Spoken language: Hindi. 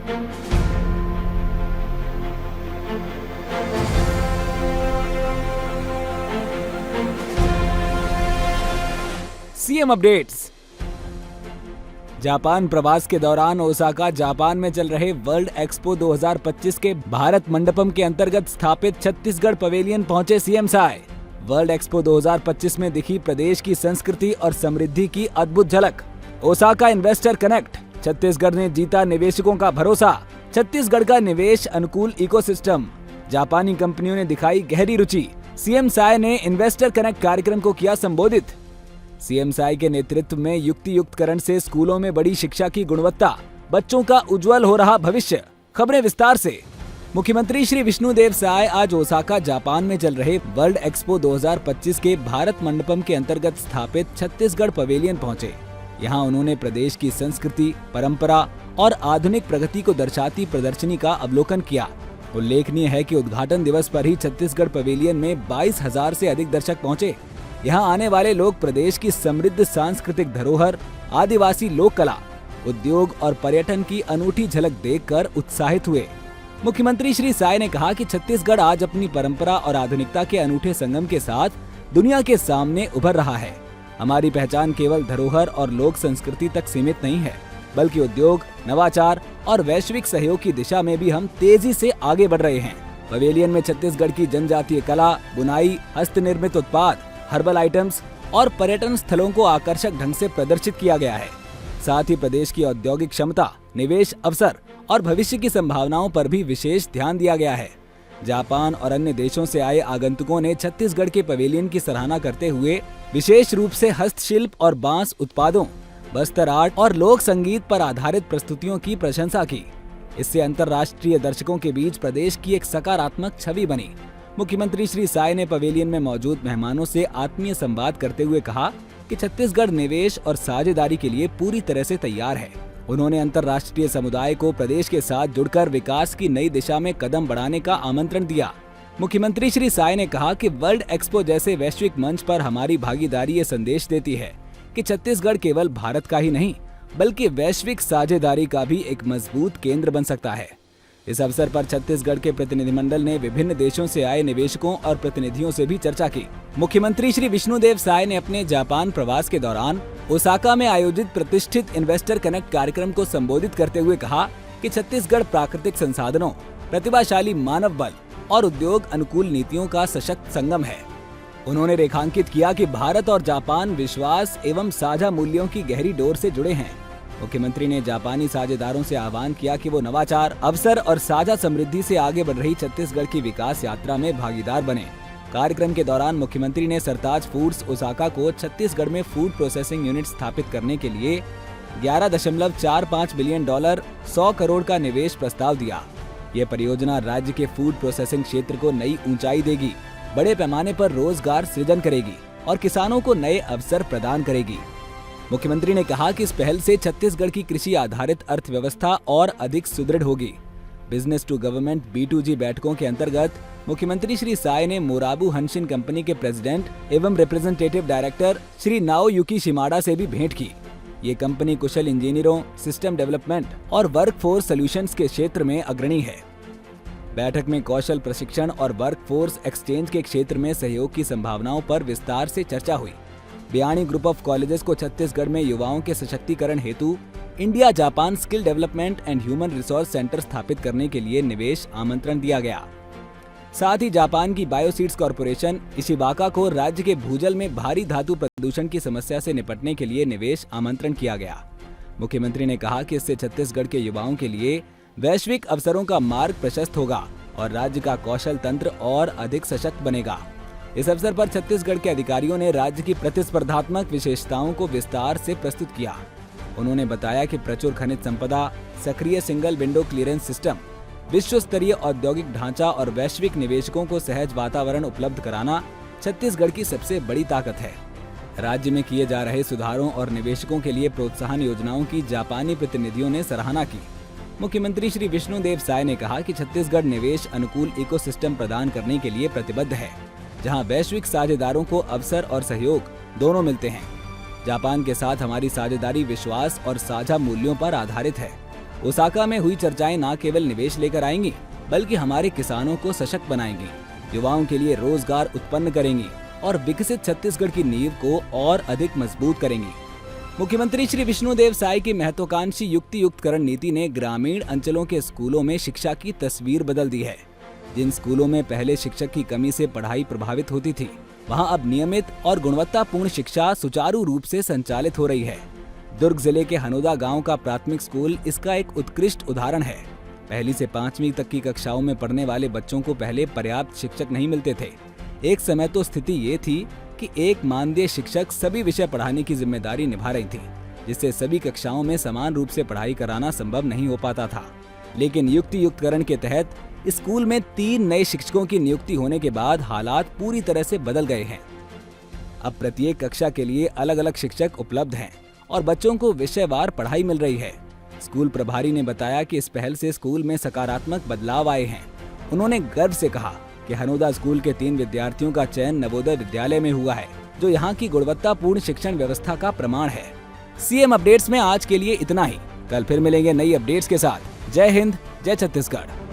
CM updates. जापान प्रवास के दौरान ओसाका जापान में चल रहे वर्ल्ड एक्सपो 2025 के भारत मंडपम के अंतर्गत स्थापित छत्तीसगढ़ पवेलियन पहुंचे सीएम साय। वर्ल्ड एक्सपो 2025 में दिखी प्रदेश की संस्कृति और समृद्धि की अद्भुत झलक। ओसाका इन्वेस्टर कनेक्ट, छत्तीसगढ़ ने जीता निवेशकों का भरोसा। छत्तीसगढ़ का निवेश अनुकूल इकोसिस्टम, जापानी कंपनियों ने दिखाई गहरी रुचि। सीएम साय ने इन्वेस्टर कनेक्ट कार्यक्रम को किया संबोधित। सीएम साय के नेतृत्व में युक्ति युक्तकरण से स्कूलों में बढ़ी शिक्षा की गुणवत्ता, बच्चों का उज्जवल हो रहा भविष्य। खबरें विस्तार से। मुख्यमंत्री श्री विष्णुदेव साय आज ओसाका जापान में चल रहे वर्ल्ड एक्सपो 2025 के भारत मंडपम के अंतर्गत स्थापित छत्तीसगढ़ पवेलियन पहुंचे। यहां उन्होंने प्रदेश की संस्कृति, परंपरा और आधुनिक प्रगति को दर्शाती प्रदर्शनी का अवलोकन किया। उल्लेखनीय है कि उद्घाटन दिवस पर ही छत्तीसगढ़ पवेलियन में 22,000 से अधिक दर्शक पहुंचे। यहाँ आने वाले लोग प्रदेश की समृद्ध सांस्कृतिक धरोहर, आदिवासी लोक कला, उद्योग और पर्यटन की अनूठी झलक देखकर उत्साहित हुए। मुख्यमंत्री श्री साय ने कहा कि छत्तीसगढ़ आज अपनी परंपरा और आधुनिकता के अनूठे संगम के साथ दुनिया के सामने उभर रहा है। हमारी पहचान केवल धरोहर और लोक संस्कृति तक सीमित नहीं है, बल्कि उद्योग, नवाचार और वैश्विक सहयोग की दिशा में भी हम तेजी से आगे बढ़ रहे हैं। पवेलियन में छत्तीसगढ़ की जनजातीय कला, बुनाई, हस्तनिर्मित उत्पाद, हर्बल आइटम्स और पर्यटन स्थलों को आकर्षक ढंग से प्रदर्शित किया गया है। साथ ही प्रदेश की औद्योगिक क्षमता, निवेश अवसर और भविष्य की संभावनाओं पर भी विशेष ध्यान दिया गया है। जापान और अन्य देशों से आए आगंतुकों ने छत्तीसगढ़ के पवेलियन की सराहना करते हुए विशेष रूप से हस्तशिल्प और बांस उत्पादों, बस्तर आर्ट और लोक संगीत पर आधारित प्रस्तुतियों की प्रशंसा की। इससे अंतर्राष्ट्रीय दर्शकों के बीच प्रदेश की एक सकारात्मक छवि बनी। मुख्यमंत्री श्री साय ने पवेलियन में मौजूद मेहमानों से आत्मीय संवाद करते हुए कहा कि छत्तीसगढ़ निवेश और साझेदारी के लिए पूरी तरह से तैयार है। उन्होंने अंतर्राष्ट्रीय समुदाय को प्रदेश के साथ जुड़कर विकास की नई दिशा में कदम बढ़ाने का आमंत्रण दिया। मुख्यमंत्री श्री साय ने कहा कि वर्ल्ड एक्सपो जैसे वैश्विक मंच पर हमारी भागीदारी ये संदेश देती है कि छत्तीसगढ़ केवल भारत का ही नहीं, बल्कि वैश्विक साझेदारी का भी एक मजबूत केंद्र बन सकता है। इस अवसर पर छत्तीसगढ़ के प्रतिनिधिमंडल ने विभिन्न देशों से आए निवेशकों और प्रतिनिधियों से भी चर्चा की। मुख्यमंत्री श्री विष्णुदेव साय ने अपने जापान प्रवास के दौरान ओसाका में आयोजित प्रतिष्ठित इन्वेस्टर कनेक्ट कार्यक्रम को संबोधित करते हुए कहा कि छत्तीसगढ़ प्राकृतिक संसाधनों, प्रतिभाशाली मानव बल और उद्योग अनुकूल नीतियों का सशक्त संगम है। उन्होंने रेखांकित किया कि भारत और जापान विश्वास एवं साझा मूल्यों की गहरी डोर से जुड़े हैं। मुख्यमंत्री ने जापानी साझेदारों से आह्वान किया कि वो नवाचार, अवसर और साझा समृद्धि से आगे बढ़ रही छत्तीसगढ़ की विकास यात्रा में भागीदार बने। कार्यक्रम के दौरान मुख्यमंत्री ने सरताज फूड्स ओसाका को छत्तीसगढ़ में फूड प्रोसेसिंग यूनिट स्थापित करने के लिए 11.45 बिलियन डॉलर 100 करोड़ का निवेश प्रस्ताव दिया। ये परियोजना राज्य के फूड प्रोसेसिंग क्षेत्र को नई ऊंचाई देगी, बड़े पैमाने पर रोजगार सृजन करेगी और किसानों को नए अवसर प्रदान करेगी। मुख्यमंत्री ने कहा कि इस पहल से छत्तीसगढ़ की कृषि आधारित अर्थव्यवस्था और अधिक सुदृढ़ होगी। बिजनेस टू गवर्नमेंट B2G बैठकों के अंतर्गत मुख्यमंत्री श्री साय ने मोराबू हंशिन कंपनी के प्रेसिडेंट एवं रिप्रेजेंटेटिव डायरेक्टर श्री नाओयुकी शिमाडा से भी भेंट की। ये कंपनी कुशल इंजीनियरों, सिस्टम डेवलपमेंट और वर्कफोर्स सॉल्यूशंस के क्षेत्र में अग्रणी है। बैठक में कौशल प्रशिक्षण और वर्कफोर्स एक्सचेंज के क्षेत्र में सहयोग की संभावनाओं पर विस्तार से चर्चा हुई। बियाणी ग्रुप ऑफ कॉलेजेस को छत्तीसगढ़ में युवाओं के सशक्तिकरण हेतु India Japan skill development and human resource centre स्थापित करने के लिए निवेश आमंत्रण दिया गया। साथ ही जापान की बायोसीड्स कॉरपोरेशन इशिबाका को राज्य के भूजल में भारी धातु प्रदूषण की समस्या से निपटने के लिए निवेश आमंत्रण किया गया। मुख्यमंत्री ने कहा कि इससे छत्तीसगढ़ के युवाओं के लिए वैश्विक अवसरों का मार्ग प्रशस्त होगा और राज्य का कौशल तंत्र और अधिक सशक्त बनेगा। इस अवसर पर छत्तीसगढ़ के अधिकारियों ने राज्य की प्रतिस्पर्धात्मक विशेषताओं को विस्तार से प्रस्तुत किया। उन्होंने बताया कि प्रचुर खनिज संपदा, सक्रिय सिंगल विंडो क्लियरेंस सिस्टम, विश्व स्तरीय औद्योगिक ढांचा और वैश्विक निवेशकों को सहज वातावरण उपलब्ध कराना छत्तीसगढ़ की सबसे बड़ी ताकत है। राज्य में किए जा रहे सुधारों और निवेशकों के लिए प्रोत्साहन योजनाओं की जापानी प्रतिनिधियों ने सराहना की। मुख्यमंत्री श्री विष्णुदेव साय ने कहा कि छत्तीसगढ़ निवेश अनुकूल इकोसिस्टम प्रदान करने के लिए प्रतिबद्ध है, जहां वैश्विक साझेदारों को अवसर और सहयोग दोनों मिलते हैं। जापान के साथ हमारी साझेदारी विश्वास और साझा मूल्यों पर आधारित है। ओसाका में हुई चर्चाएं न केवल निवेश लेकर आएंगी, बल्कि हमारे किसानों को सशक्त बनाएंगी, युवाओं के लिए रोजगार उत्पन्न करेंगी और विकसित छत्तीसगढ़ की नींव को और अधिक मजबूत करेंगी। मुख्यमंत्री श्री विष्णुदेव साय की महत्वाकांक्षी युक्ति युक्तकरण नीति ने ग्रामीण अंचलों के स्कूलों में शिक्षा की तस्वीर बदल दी है। जिन स्कूलों में पहले शिक्षक की कमी से पढ़ाई प्रभावित होती थी, वहां अब नियमित और गुणवत्तापूर्ण शिक्षा सुचारू रूप से संचालित हो रही है। दुर्ग जिले के हनोदा गांव का प्राथमिक स्कूल इसका एक उत्कृष्ट उदाहरण है। पहली से 5वीं तक की कक्षाओं में पढ़ने वाले बच्चों को पहले पर्याप्त शिक्षक नहीं मिलते थे। एक समय तो स्थिति ये थी कि एक मानदेय शिक्षक सभी विषय पढ़ाने की जिम्मेदारी निभा रही थी, जिससे सभी कक्षाओं में समान रूप से पढ़ाई कराना संभव नहीं हो पाता था। लेकिन युक्ति युक्तकरण के तहत स्कूल में 3 नए शिक्षकों की नियुक्ति होने के बाद हालात पूरी तरह से बदल गए हैं। अब प्रत्येक कक्षा के लिए अलग अलग शिक्षक उपलब्ध हैं और बच्चों को विषयवार पढ़ाई मिल रही है। स्कूल प्रभारी ने बताया कि इस पहल से स्कूल में सकारात्मक बदलाव आए हैं। उन्होंने गर्व से कहा कि हनोदा स्कूल के 3 विद्यार्थियों का चयन नवोदय विद्यालय में हुआ है, जो यहाँ की गुणवत्तापूर्ण शिक्षण व्यवस्था का प्रमाण है। सीएम अपडेट्स में आज के लिए इतना ही। कल फिर मिलेंगे नई अपडेट्स के साथ। जय हिंद, जय छत्तीसगढ़।